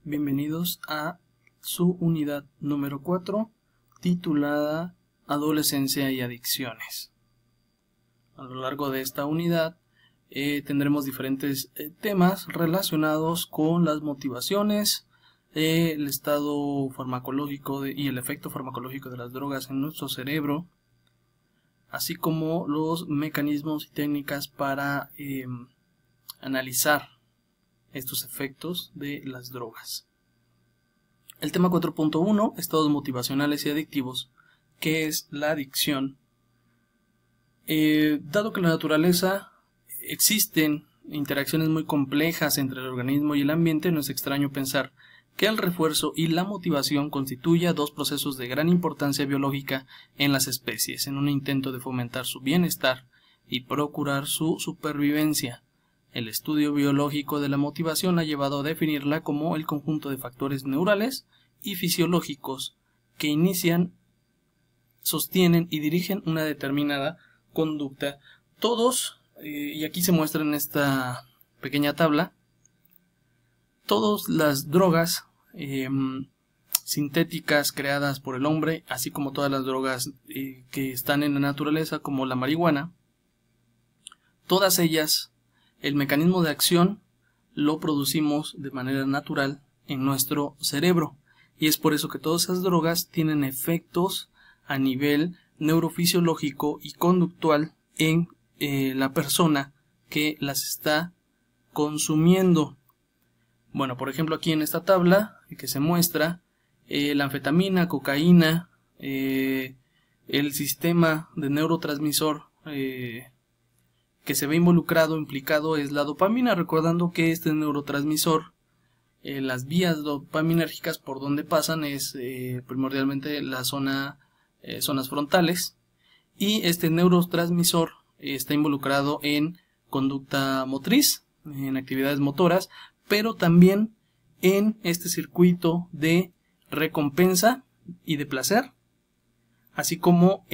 bienvenidos a su unidad número 4, titulada Adolescencia y Adicciones. A lo largo de esta unidad tendremos diferentes temas relacionados con las motivaciones, el estado farmacológico y el efecto farmacológico de las drogas en nuestro cerebro, así como los mecanismos y técnicas para analizar estos efectos de las drogas. El tema 4.1, estados motivacionales y adictivos, ¿qué es la adicción? Dado que en la naturaleza existen interacciones muy complejas entre el organismo y el ambiente, no es extraño pensar que el refuerzo y la motivación constituyen dos procesos de gran importancia biológica en las especies, en un intento de fomentar su bienestar y procurar su supervivencia. El estudio biológico de la motivación ha llevado a definirla como el conjunto de factores neurales y fisiológicos que inician, sostienen y dirigen una determinada conducta. Todos, y aquí se muestra en esta pequeña tabla, todas las drogas sintéticas creadas por el hombre, así como todas las drogas que están en la naturaleza, como la marihuana, todas ellas, el mecanismo de acción lo producimos de manera natural en nuestro cerebro, y es por eso que todas esas drogas tienen efectos a nivel neurofisiológico y conductual en la persona que las está consumiendo. Bueno, por ejemplo, aquí en esta tabla que se muestra la anfetamina, cocaína, el sistema de neurotransmisor que se ve implicado es la dopamina, recordando que este neurotransmisor, las vías dopaminérgicas por donde pasan es primordialmente la zonas frontales, y este neurotransmisor está involucrado en conducta motriz, en actividades motoras, pero también en este circuito de recompensa y de placer, así como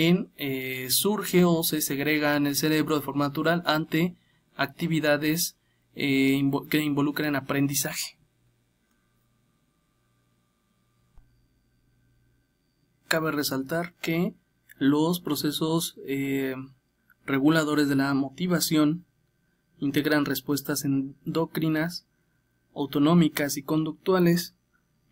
surge o se segrega en el cerebro de forma natural ante actividades que involucran aprendizaje. Cabe resaltar que los procesos reguladores de la motivación integran respuestas endocrinas, autonómicas y conductuales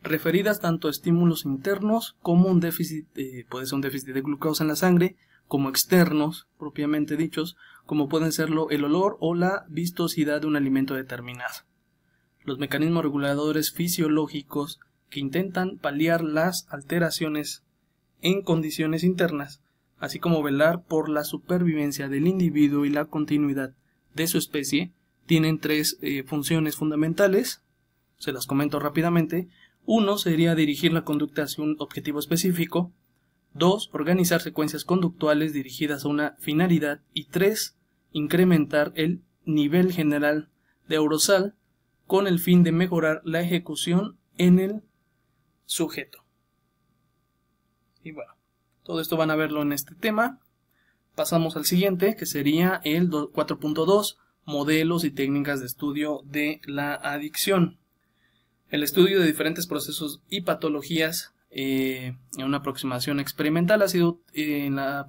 referidas tanto a estímulos internos como un déficit, puede ser un déficit de glucosa en la sangre, como externos, propiamente dichos, como pueden serlo el olor o la vistosidad de un alimento determinado. Los mecanismos reguladores fisiológicos que intentan paliar las alteraciones en condiciones internas, así como velar por la supervivencia del individuo y la continuidad de su especie, tienen tres funciones fundamentales. Se las comento rápidamente. 1 sería dirigir la conducta hacia un objetivo específico. 2, organizar secuencias conductuales dirigidas a una finalidad. Y 3, incrementar el nivel general de aurosal con el fin de mejorar la ejecución en el sujeto. Y bueno, todo esto van a verlo en este tema. Pasamos al siguiente, que sería el 4.2, modelos y técnicas de estudio de la adicción. El estudio de diferentes procesos y patologías en una aproximación experimental ha sido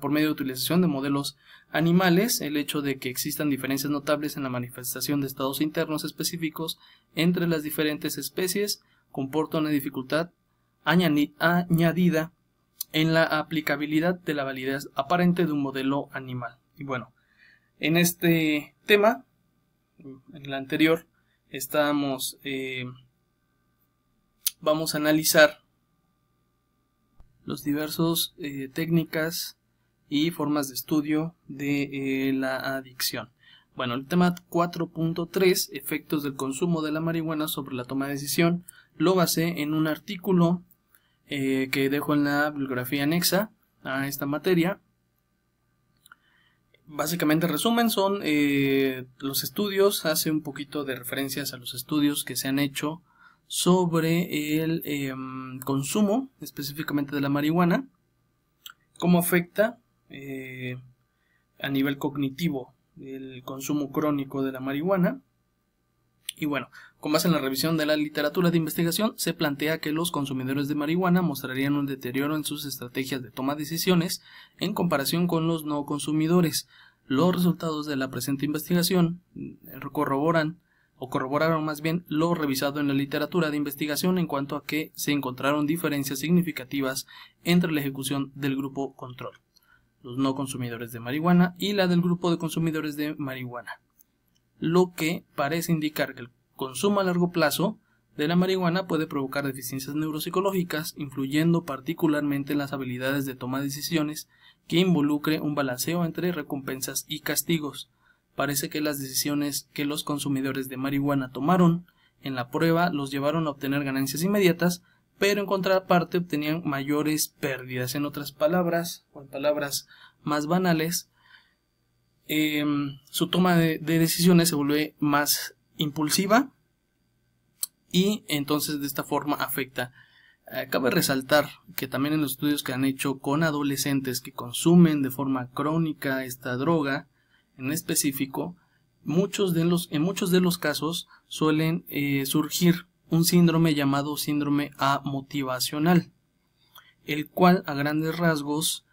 por medio de utilización de modelos animales. El hecho de que existan diferencias notables en la manifestación de estados internos específicos entre las diferentes especies comporta una dificultad añadida en la aplicabilidad de la validez aparente de un modelo animal. Y bueno, en este tema, en el anterior, vamos a analizar los diversos técnicas y formas de estudio de la adicción. Bueno, el tema 4.3, efectos del consumo de la marihuana sobre la toma de decisión, lo basé en un artículo que dejo en la bibliografía anexa a esta materia. Básicamente, resumen, son los estudios, hace un poquito de referencias a los estudios que se han hecho sobre el consumo específicamente de la marihuana, cómo afecta a nivel cognitivo el consumo crónico de la marihuana. Y bueno, Con base en la revisión de la literatura de investigación, se plantea que los consumidores de marihuana mostrarían un deterioro en sus estrategias de toma de decisiones en comparación con los no consumidores. Los resultados de la presente investigación corroboraron más bien lo revisado en la literatura de investigación en cuanto a que se encontraron diferencias significativas entre la ejecución del grupo control, los no consumidores de marihuana, y la del grupo de consumidores de marihuana, lo que parece indicar que el consumo a largo plazo de la marihuana puede provocar deficiencias neuropsicológicas, influyendo particularmente en las habilidades de toma de decisiones que involucre un balanceo entre recompensas y castigos. Parece que las decisiones que los consumidores de marihuana tomaron en la prueba los llevaron a obtener ganancias inmediatas, pero en contraparte obtenían mayores pérdidas. En otras palabras, o en palabras más banales, su toma de decisiones se vuelve más impulsiva y entonces de esta forma afecta. Cabe resaltar que también en los estudios que han hecho con adolescentes que consumen de forma crónica esta droga en específico, en muchos de los casos suelen surgir un síndrome llamado síndrome amotivacional, el cual a grandes rasgos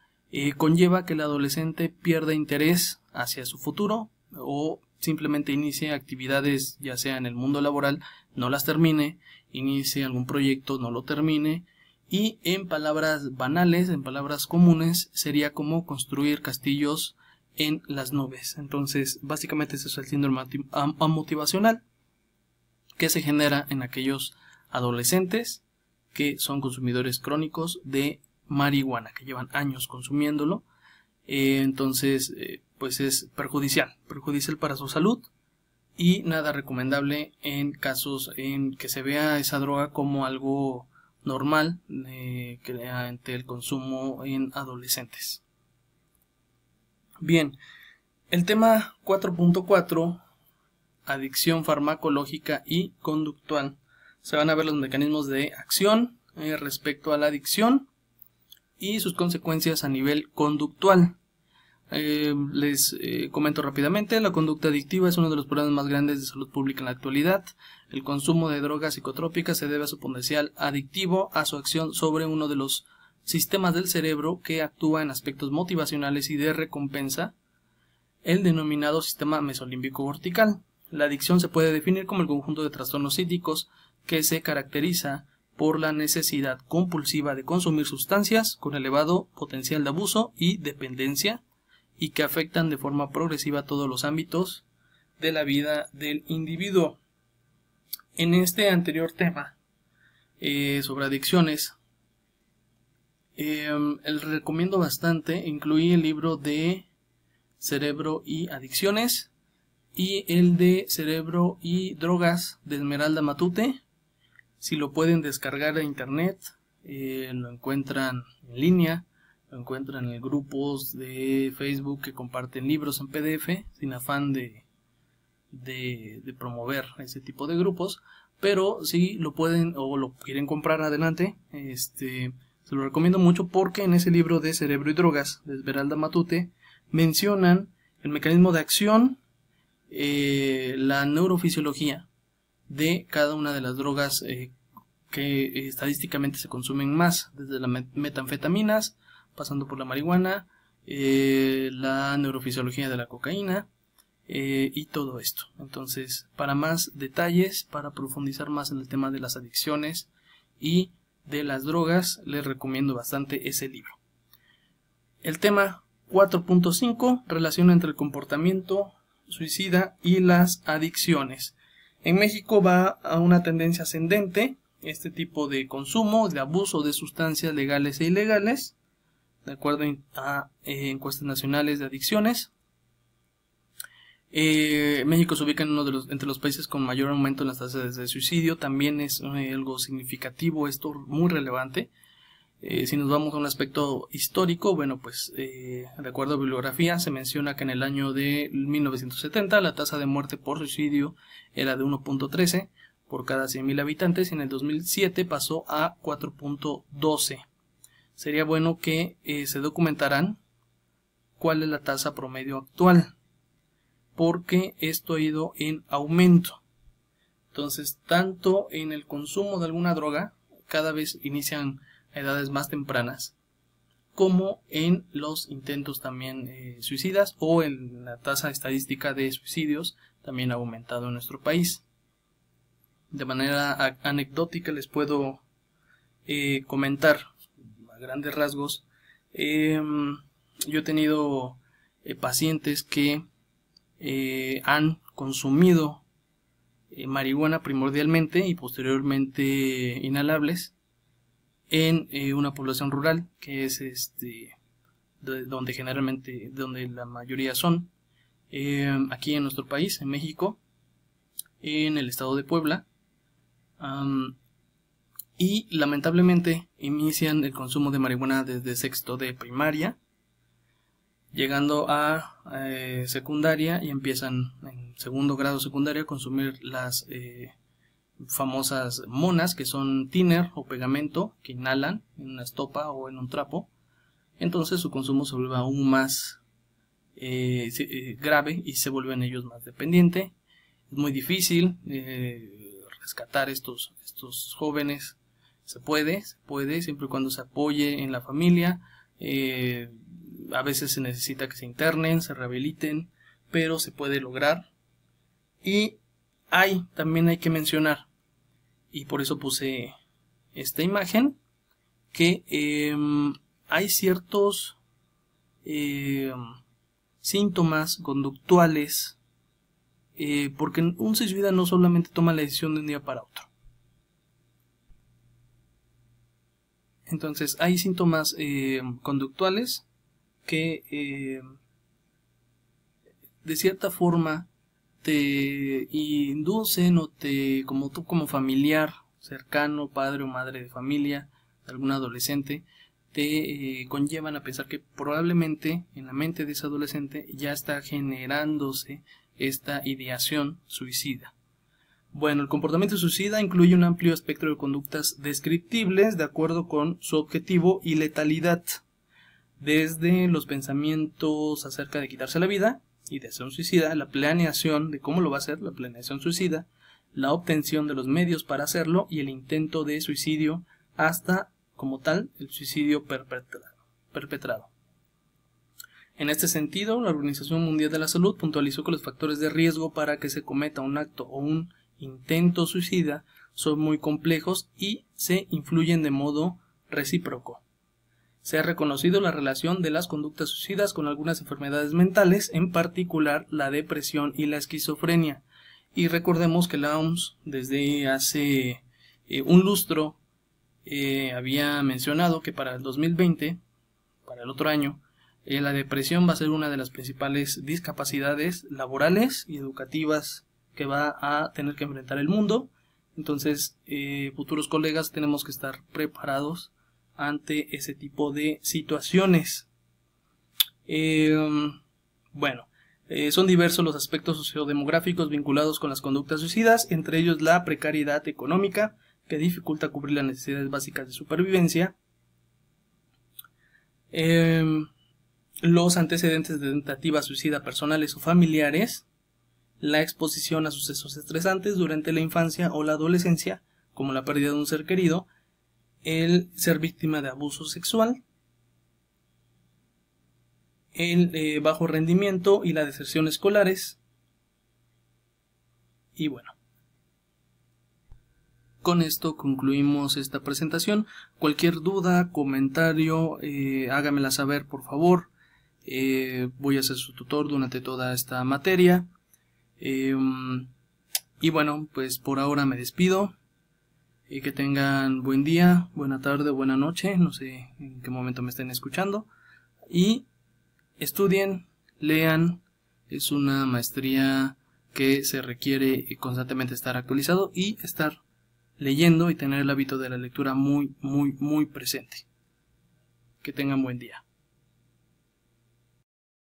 conlleva que el adolescente pierda interés hacia su futuro o simplemente inicie actividades, ya sea en el mundo laboral, no las termine, inicie algún proyecto, no lo termine, y en palabras banales, en palabras comunes, sería como construir castillos en las nubes. Entonces, básicamente eso es el síndrome amotivacional que se genera en aquellos adolescentes que son consumidores crónicos de marihuana, que llevan años consumiéndolo. Entonces, pues es perjudicial para su salud y nada recomendable en casos en que se vea esa droga como algo normal ante el consumo en adolescentes. Bien, el tema 4.4, adicción farmacológica y conductual. Se van a ver los mecanismos de acción respecto a la adicción y sus consecuencias a nivel conductual. Les comento rápidamente. La conducta adictiva es uno de los problemas más grandes de salud pública en la actualidad. El consumo de drogas psicotrópicas se debe a su potencial adictivo, a su acción sobre uno de los sistemas del cerebro que actúa en aspectos motivacionales y de recompensa, el denominado sistema mesolímbico cortical. La adicción se puede definir como el conjunto de trastornos psíquicos que se caracteriza por la necesidad compulsiva de consumir sustancias con elevado potencial de abuso y dependencia y que afectan de forma progresiva todos los ámbitos de la vida del individuo. En este anterior tema sobre adicciones, les recomiendo bastante, incluí el libro de Cerebro y Adicciones y el de Cerebro y Drogas de Esmeralda Matute. Si lo pueden descargar de internet, lo encuentran en línea, lo encuentran en grupos de Facebook que comparten libros en PDF, sin afán de promover ese tipo de grupos, pero si lo pueden o lo quieren comprar adelante, se lo recomiendo mucho porque en ese libro de Cerebro y Drogas de Esmeralda Matute mencionan el mecanismo de acción, la neurofisiología de cada una de las drogas que estadísticamente se consumen más, desde las metanfetaminas, pasando por la marihuana, la neurofisiología de la cocaína y todo esto. Entonces, para más detalles, para profundizar más en el tema de las adicciones y de las drogas, les recomiendo bastante ese libro. El tema 4.5, relación entre el comportamiento suicida y las adicciones. En México va a una tendencia ascendente este tipo de consumo, de abuso de sustancias legales e ilegales, de acuerdo a encuestas nacionales de adicciones. México se ubica en entre los países con mayor aumento en las tasas de suicidio. También es algo significativo, esto muy relevante. Si nos vamos a un aspecto histórico, bueno, pues de acuerdo a bibliografía se menciona que en el año de 1970 la tasa de muerte por suicidio era de 1.13 por cada 100.000 habitantes y en el 2007 pasó a 4.12. Sería bueno que se documentaran cuál es la tasa promedio actual, porque esto ha ido en aumento. Entonces, tanto en el consumo de alguna droga, cada vez inician a edades más tempranas, como en los intentos también suicidas, o en la tasa estadística de suicidios también ha aumentado en nuestro país. De manera anecdótica les puedo comentar a grandes rasgos. Yo he tenido pacientes que han consumido marihuana primordialmente y posteriormente inhalables en una población rural, que es donde la mayoría son, aquí en nuestro país, en México, en el estado de Puebla, y lamentablemente inician el consumo de marihuana desde sexto de primaria, llegando a secundaria, y empiezan en segundo grado secundaria a consumir las famosas monas, que son thinner o pegamento que inhalan en una estopa o en un trapo. Entonces su consumo se vuelve aún más grave y se vuelven ellos más dependientes. Es muy difícil rescatar estos jóvenes. Se puede siempre y cuando se apoye en la familia. A veces se necesita que se internen, se rehabiliten, pero se puede lograr. Y también hay que mencionar, y por eso puse esta imagen, que hay ciertos síntomas conductuales, porque un suicida no solamente toma la decisión de un día para otro. Entonces hay síntomas conductuales que de cierta forma te inducen, o como tú como familiar cercano, padre o madre de familia, algún adolescente, te conllevan a pensar que probablemente en la mente de ese adolescente ya está generándose esta ideación suicida. Bueno, el comportamiento suicida incluye un amplio espectro de conductas descriptibles de acuerdo con su objetivo y letalidad, desde los pensamientos acerca de quitarse la vida y de hacer un suicida, la planeación de cómo lo va a hacer, la planeación suicida, la obtención de los medios para hacerlo y el intento de suicidio, hasta, como tal, el suicidio perpetrado. En este sentido, la Organización Mundial de la Salud puntualizó que los factores de riesgo para que se cometa un acto o un intento suicida son muy complejos y se influyen de modo recíproco. Se ha reconocido la relación de las conductas suicidas con algunas enfermedades mentales, en particular la depresión y la esquizofrenia. Y recordemos que la OMS desde hace un lustro había mencionado que para el 2020, para el otro año, la depresión va a ser una de las principales discapacidades laborales y educativas que va a tener que enfrentar el mundo. Entonces, futuros colegas, tenemos que estar preparados ante ese tipo de situaciones. Bueno, son diversos los aspectos sociodemográficos vinculados con las conductas suicidas, entre ellos la precariedad económica, que dificulta cubrir las necesidades básicas de supervivencia, los antecedentes de tentativa suicida personales o familiares, la exposición a sucesos estresantes durante la infancia o la adolescencia, como la pérdida de un ser querido, el ser víctima de abuso sexual, el bajo rendimiento y la deserción escolares. Y bueno, con esto concluimos esta presentación. Cualquier duda, comentario, hágamela saber, por favor. Voy a ser su tutor durante toda esta materia. Y bueno, pues por ahora me despido. Y que tengan buen día, buena tarde, buena noche, no sé en qué momento me estén escuchando. Y estudien, lean, es una maestría que se requiere constantemente estar actualizado y estar leyendo y tener el hábito de la lectura muy presente. Que tengan buen día.